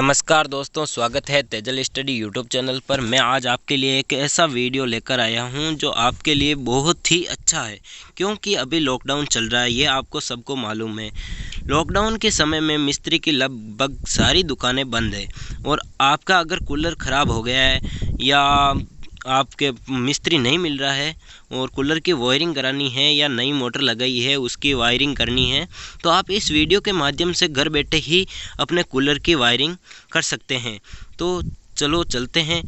नमस्कार दोस्तों, स्वागत है तेजल स्टडी यूट्यूब चैनल पर। मैं आज आपके लिए एक ऐसा वीडियो लेकर आया हूं जो आपके लिए बहुत ही अच्छा है, क्योंकि अभी लॉकडाउन चल रहा है। ये आपको सबको मालूम है। लॉकडाउन के समय में मिस्त्री की लगभग सारी दुकानें बंद है और आपका अगर कूलर ख़राब हो गया है या आपके मिस्त्री नहीं मिल रहा है और कूलर की वायरिंग करानी है या नई मोटर लगाई है उसकी वायरिंग करनी है, तो आप इस वीडियो के माध्यम से घर बैठे ही अपने कूलर की वायरिंग कर सकते हैं। तो चलो चलते हैं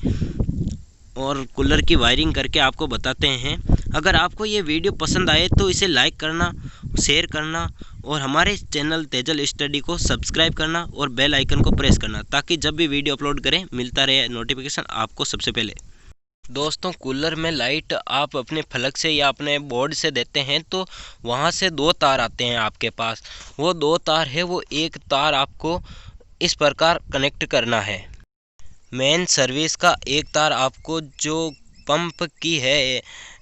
और कूलर की वायरिंग करके आपको बताते हैं। अगर आपको ये वीडियो पसंद आए तो इसे लाइक करना, शेयर करना और हमारे चैनल तेजल स्टडी को सब्सक्राइब करना और बेल आइकन को प्रेस करना, ताकि जब भी वीडियो अपलोड करें मिलता रहे नोटिफिकेशन आपको सबसे पहले। दोस्तों, कूलर में लाइट आप अपने प्लग से या अपने बोर्ड से देते हैं तो वहाँ से दो तार आते हैं आपके पास। वो दो तार है, वो एक तार आपको इस प्रकार कनेक्ट करना है। मेन सर्विस का एक तार आपको जो पंप की है,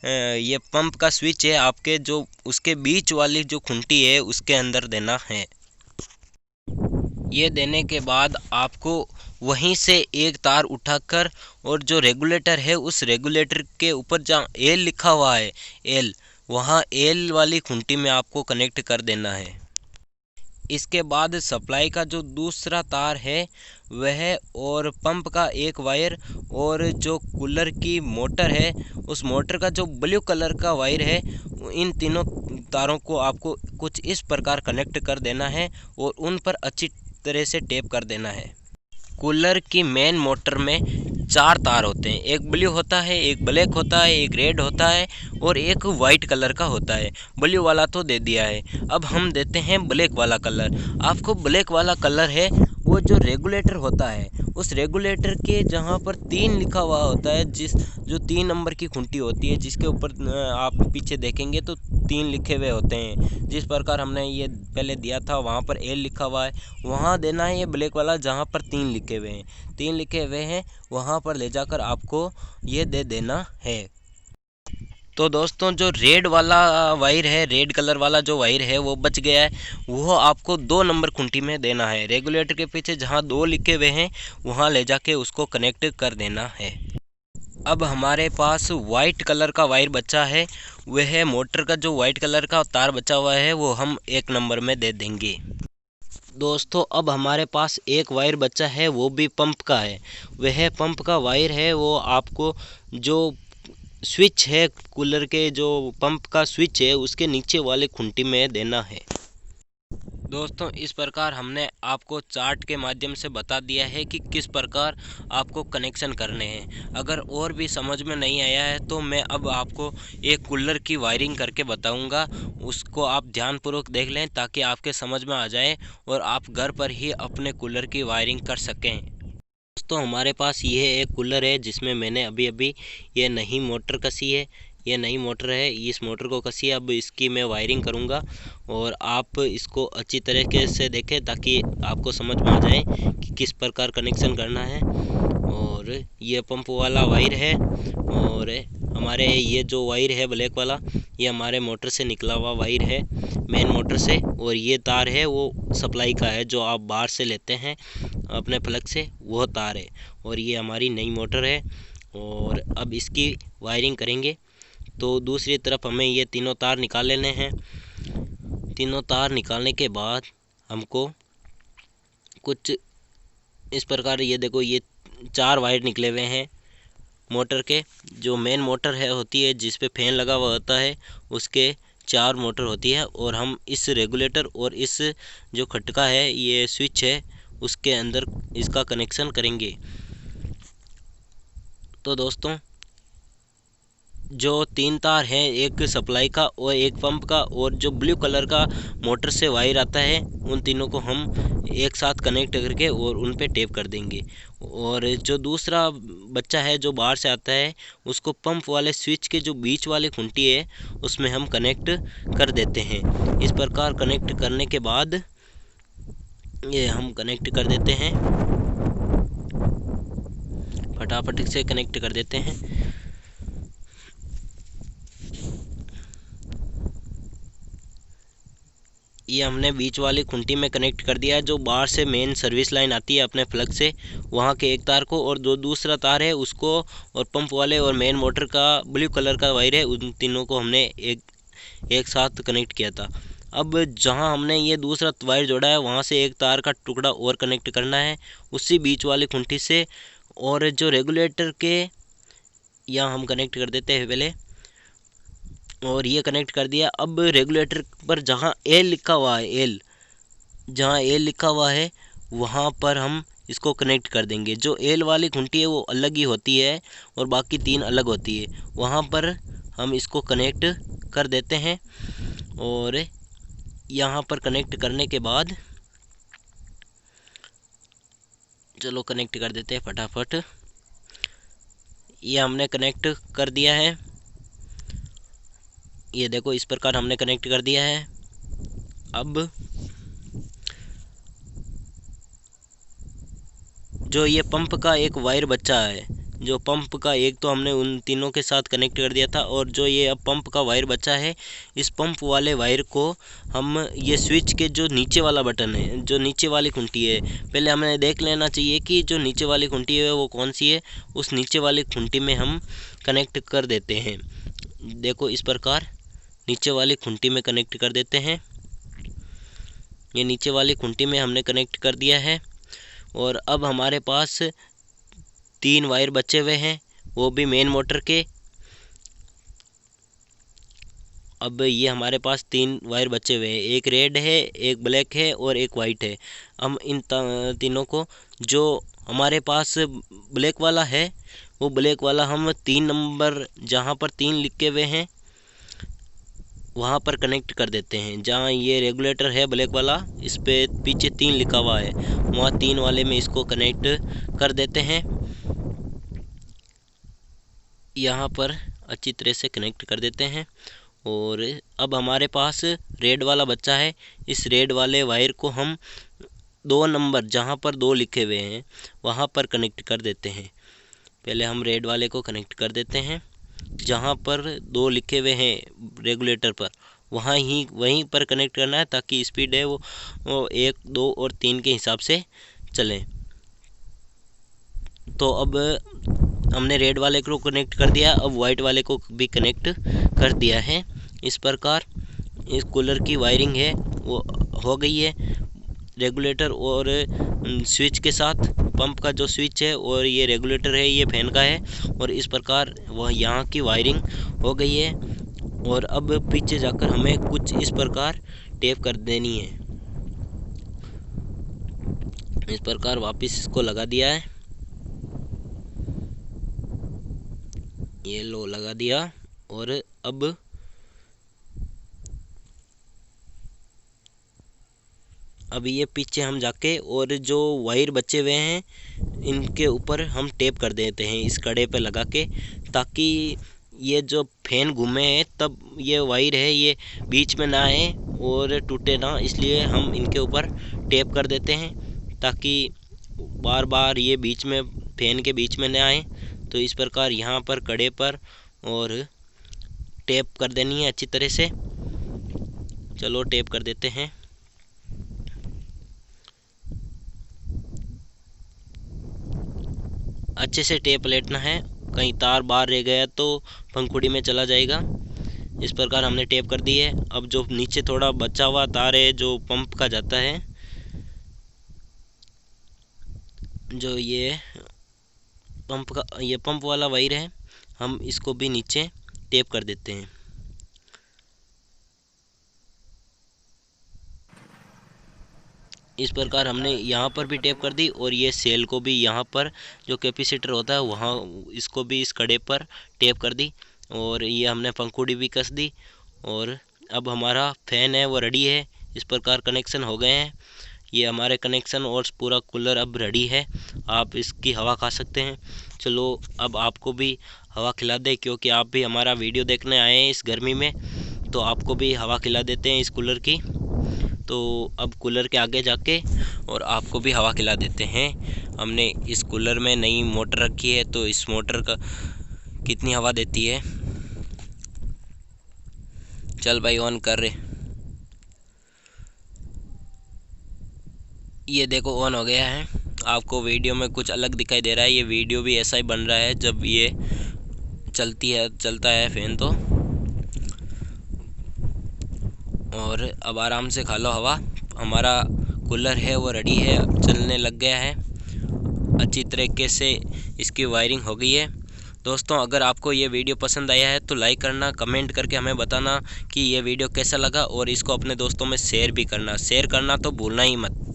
ये पंप का स्विच है आपके, जो उसके बीच वाली जो खुंटी है उसके अंदर देना है। ये देने के बाद आपको वहीं से एक तार उठाकर और जो रेगुलेटर है उस रेगुलेटर के ऊपर जहाँ एल लिखा हुआ है, एल, वहाँ एल वाली खुंटी में आपको कनेक्ट कर देना है। इसके बाद सप्लाई का जो दूसरा तार है वह, और पंप का एक वायर, और जो कूलर की मोटर है उस मोटर का जो ब्लू कलर का वायर है, इन तीनों तारों को आपको कुछ इस प्रकार कनेक्ट कर देना है और उन पर अच्छी तरह से टेप कर देना है। कूलर की मेन मोटर में चार तार होते हैं, एक ब्लू होता है, एक ब्लैक होता है, एक रेड होता है और एक वाइट कलर का होता है। ब्लू वाला तो दे दिया है, अब हम देते हैं ब्लैक वाला कलर। आपको ब्लैक वाला कलर है, वो जो रेगुलेटर होता है उस रेगुलेटर के जहाँ पर 3 लिखा हुआ होता है, जो 3 नंबर की खुंटी होती है, जिसके ऊपर आप पीछे देखेंगे तो 3 लिखे हुए होते हैं। जिस प्रकार हमने ये पहले दिया था वहाँ पर एल लिखा हुआ है, वहाँ देना है ये ब्लैक वाला जहाँ पर 3 लिखे हुए हैं। 3 लिखे हुए हैं वहाँ पर ले जाकर आपको ये दे देना है। तो दोस्तों, जो रेड वाला वायर है, रेड कलर वाला जो वायर है वो बच गया है, वो आपको 2 नंबर खुंटी में देना है। रेगुलेटर के पीछे जहाँ 2 लिखे हुए हैं वहाँ ले जाके उसको कनेक्ट कर देना है। अब हमारे पास वाइट कलर का वायर बचा है, वह मोटर का जो वाइट कलर का तार बचा हुआ है वो हम 1 नंबर में दे देंगे। दोस्तों, अब हमारे पास एक वायर बचा है, वो भी पंप का है। वह पंप का वायर है, वो आपको जो स्विच है, कूलर के जो पंप का स्विच है उसके नीचे वाले खुंटी में देना है। दोस्तों, इस प्रकार हमने आपको चार्ट के माध्यम से बता दिया है कि किस प्रकार आपको कनेक्शन करने हैं। अगर और भी समझ में नहीं आया है तो मैं अब आपको एक कूलर की वायरिंग करके बताऊंगा, उसको आप ध्यानपूर्वक देख लें ताकि आपके समझ में आ जाए और आप घर पर ही अपने कूलर की वायरिंग कर सकें। दोस्तों, हमारे पास ये एक कूलर है जिसमें मैंने अभी ये नई मोटर कसी है। ये नई मोटर है, इस मोटर को कसी है। अब इसकी मैं वायरिंग करूँगा और आप इसको अच्छी तरीके से देखें ताकि आपको समझ में आ जाए कि किस प्रकार कनेक्शन करना है। और ये पंप वाला वायर है और हमारे ये जो वायर है ब्लैक वाला, ये हमारे मोटर से निकला हुआ वायर है, मेन मोटर से। और ये तार है वो सप्लाई का है, जो आप बाहर से लेते हैं अपने प्लग से, वो तार है। और ये हमारी नई मोटर है और अब इसकी वायरिंग करेंगे। तो दूसरी तरफ हमें ये तीनों तार निकाल लेने हैं। तीनों तार निकालने के बाद हमको कुछ इस प्रकार, ये देखो, ये 4 वायर निकले हुए हैं मोटर के। जो मेन मोटर है होती है जिस पे फैन लगा हुआ होता है, उसके 4 मोटर होती है और हम इस रेगुलेटर और इस जो खटका है, ये स्विच है, उसके अंदर इसका कनेक्शन करेंगे। तो दोस्तों, जो 3 तार हैं, एक सप्लाई का और एक पंप का और जो ब्लू कलर का मोटर से वायर आता है, उन तीनों को हम एक साथ कनेक्ट करके और उन पे टेप कर देंगे। और जो दूसरा बच्चा है जो बाहर से आता है, उसको पंप वाले स्विच के जो बीच वाली खुंटी है उसमें हम कनेक्ट कर देते हैं। इस प्रकार कनेक्ट करने के बाद ये हम कनेक्ट कर देते हैं, फटाफट से कनेक्ट कर देते हैं। ये हमने बीच वाली खूंटी में कनेक्ट कर दिया है। जो बाहर से मेन सर्विस लाइन आती है अपने प्लग से, वहाँ के एक तार को, और जो दूसरा तार है उसको, और पंप वाले और मेन मोटर का ब्लू कलर का वायर है, उन तीनों को हमने एक साथ कनेक्ट किया था। अब जहाँ हमने ये दूसरा वायर जोड़ा है वहाँ से एक तार का टुकड़ा और कनेक्ट करना है उसी बीच वाली खूंटी से, और जो रेगुलेटर के यहाँ हम कनेक्ट कर देते हैं पहले, और ये कनेक्ट कर दिया। अब रेगुलेटर पर जहाँ एल लिखा हुआ है, जहाँ एल लिखा हुआ है वहाँ पर हम इसको कनेक्ट कर देंगे। जो एल वाली खूंटी है वो अलग ही होती है और बाकी तीन अलग होती है, वहाँ पर हम इसको कनेक्ट कर देते हैं। और यहाँ पर कनेक्ट करने के बाद, चलो कनेक्ट कर देते हैं फटाफट। ये हमने कनेक्ट कर दिया है, ये देखो इस प्रकार हमने कनेक्ट कर दिया है। अब जो ये पंप का एक वायर बचा है, जो पंप का एक तो हमने उन तीनों के साथ कनेक्ट कर दिया था, और जो ये अब पंप का वायर बचा है, इस पंप वाले वायर को हम ये स्विच के जो नीचे वाला बटन है, जो नीचे वाली खूंटी है, पहले हमें देख लेना चाहिए कि जो नीचे वाली खूंटी है वो कौन सी है। उस नीचे वाली खूंटी में हम कनेक्ट कर देते हैं। देखो इस प्रकार नीचे वाली खूंटी में कनेक्ट कर देते हैं। ये नीचे वाली खूंटी में हमने कनेक्ट कर दिया है। और अब हमारे पास 3 वायर बचे हुए हैं, वो भी मेन मोटर के। अब ये हमारे पास 3 वायर बचे हुए हैं, एक रेड है, एक ब्लैक है और एक वाइट है। हम इन तीनों को, जो हमारे पास ब्लैक वाला है वो ब्लैक वाला हम 3 नंबर जहाँ पर 3 लिखे हुए हैं वहाँ पर कनेक्ट कर देते हैं। जहाँ ये रेगुलेटर है ब्लैक वाला, इस पे पीछे 3 लिखा हुआ है, वहाँ 3 वाले में इसको कनेक्ट कर देते हैं। यहाँ पर अच्छी तरह से कनेक्ट कर देते हैं। और अब हमारे पास रेड वाला बच्चा है, इस रेड वाले वायर को हम 2 नंबर जहाँ पर 2 लिखे हुए हैं वहाँ पर कनेक्ट कर देते हैं। पहले हम रेड वाले को कनेक्ट कर देते हैं, जहाँ पर 2 लिखे हुए हैं रेगुलेटर पर, वहीं पर कनेक्ट करना है, ताकि स्पीड है वो 1, 2 और 3 के हिसाब से चले। तो अब हमने रेड वाले को कनेक्ट कर दिया, अब वाइट वाले को भी कनेक्ट कर दिया है। इस प्रकार इस कूलर की वायरिंग है वो हो गई है रेगुलेटर और स्विच के साथ। पंप का जो स्विच है और ये रेगुलेटर है, ये फैन का है, और इस प्रकार वह यहाँ की वायरिंग हो गई है। और अब पीछे जाकर हमें कुछ इस प्रकार टेप कर देनी है। इस प्रकार वापस इसको लगा दिया है, ये लो लगा दिया। और अब ये पीछे हम जाके और जो वायर बचे हुए हैं इनके ऊपर हम टेप कर देते हैं इस कड़े पे लगा के, ताकि ये जो फैन घूमे हैं तब ये वायर है ये बीच में ना आए और टूटे ना, इसलिए हम इनके ऊपर टेप कर देते हैं, ताकि बार बार ये बीच में फैन के बीच में ना आए। तो इस प्रकार यहाँ पर कड़े पर और टेप कर देनी है अच्छी तरह से। चलो टेप कर देते हैं। अच्छे से टेप लेटना है, कहीं तार बाहर रह गया तो पंखुड़ी में चला जाएगा। इस प्रकार हमने टेप कर दी है। अब जो नीचे थोड़ा बचा हुआ तार है जो पंप का जाता है, जो ये पंप वाला वायर है, हम इसको भी नीचे टेप कर देते हैं। इस प्रकार हमने यहाँ पर भी टेप कर दी, और ये सेल को भी यहाँ पर जो कैपेसिटर होता है वहाँ इसको भी इस कड़े पर टेप कर दी, और ये हमने पंखुड़ी भी कस दी। और अब हमारा फैन है वो रेडी है। इस प्रकार कनेक्शन हो गए हैं ये हमारे कनेक्शन, और पूरा कूलर अब रेडी है, आप इसकी हवा खा सकते हैं। चलो अब आपको भी हवा खिला दे, क्योंकि आप भी हमारा वीडियो देखने आए हैं इस गर्मी में, तो आपको भी हवा खिला देते हैं इस कूलर की। तो अब कूलर के आगे जाके और आपको भी हवा खिला देते हैं। हमने इस कूलर में नई मोटर रखी है, तो इस मोटर का कितनी हवा देती है। चल भाई ऑन कर रहे। ये देखो ऑन हो गया है। आपको वीडियो में कुछ अलग दिखाई दे रहा है, ये वीडियो भी ऐसा ही बन रहा है जब ये चलता है फैन तो। और अब आराम से खा लो हवा। हमारा कूलर है वो रेडी है, चलने लग गया है। अच्छी तरीके से इसकी वायरिंग हो गई है। दोस्तों अगर आपको ये वीडियो पसंद आया है तो लाइक करना, कमेंट करके हमें बताना कि ये वीडियो कैसा लगा, और इसको अपने दोस्तों में शेयर भी करना। शेयर करना तो भूलना ही मत।